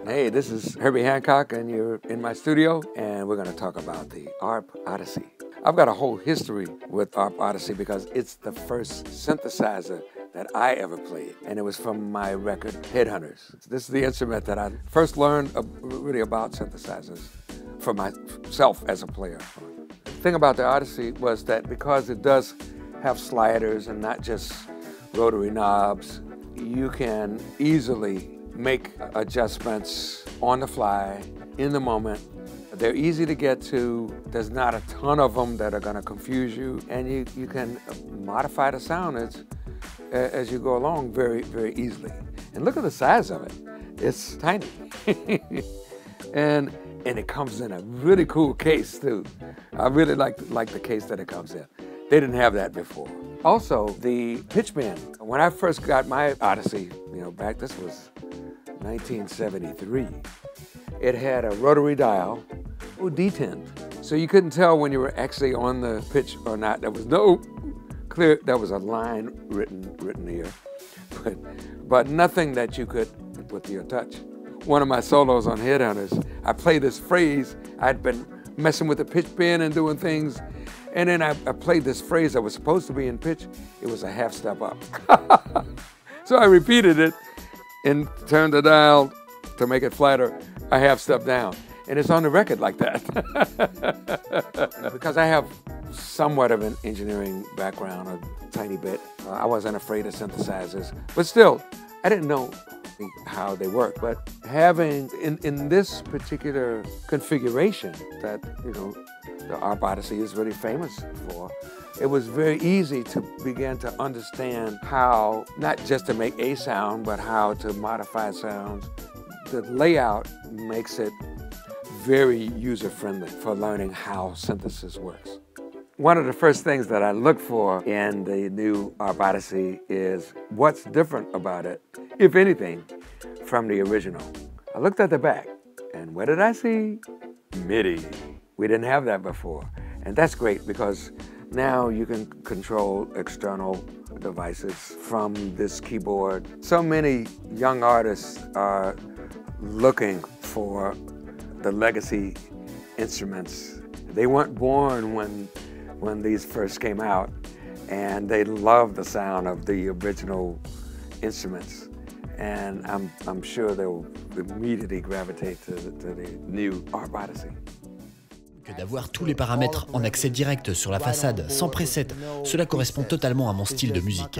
Hey, this is Herbie Hancock, and you're in my studio, and we're going to talk about the ARP Odyssey. I've got a whole history with ARP Odyssey because it's the first synthesizer that I ever played, and it was from my record, Headhunters. This is the instrument that I first learned really about synthesizers for myself as a player. The thing about the Odyssey was that because it does have sliders and not just rotary knobs, you can easily make adjustments on the fly, in the moment. They're easy to get to. There's not a ton of them that are going to confuse you, and you can modify the sound as you go along very, very easily. And look at the size of it. It's tiny. and it comes in a really cool case too. I really like the case that it comes in. They didn't have that before. Also, the pitch bend. When I first got my Odyssey, this was 1973, it had a rotary dial, D10. So you couldn't tell when you were actually on the pitch or not. There was no clear, there was a line written here, but nothing that you could with your touch. One of my solos on Headhunters, I played this phrase. I'd been messing with the pitch bend and doing things, and then I played this phrase that was supposed to be in pitch. It was a half step up. So I repeated it and turned the dial to make it flatter, a half step down. And it's on the record like that. Because I have somewhat of an engineering background, a tiny bit. I wasn't afraid of synthesizers, but still, I didn't know how they work. But having, in this particular configuration that, the ARP Odyssey is really famous for, it was very easy to begin to understand how, not just to make a sound, but how to modify sounds. The layout makes it very user-friendly for learning how synthesis works. One of the first things that I look for in the new ARP Odyssey is what's different about it, if anything, from the original. I looked at the back, and what did I see? MIDI. We didn't have that before, and that's great because now you can control external devices from this keyboard. So many young artists are looking for the legacy instruments. They weren't born when these first came out, and they love the sound of the original instruments. And I'm sure they'll immediately gravitate to the new ARP Odyssey. Que d'avoir tous les paramètres en accès direct sur la façade, sans preset, cela correspond totalement à mon style de musique.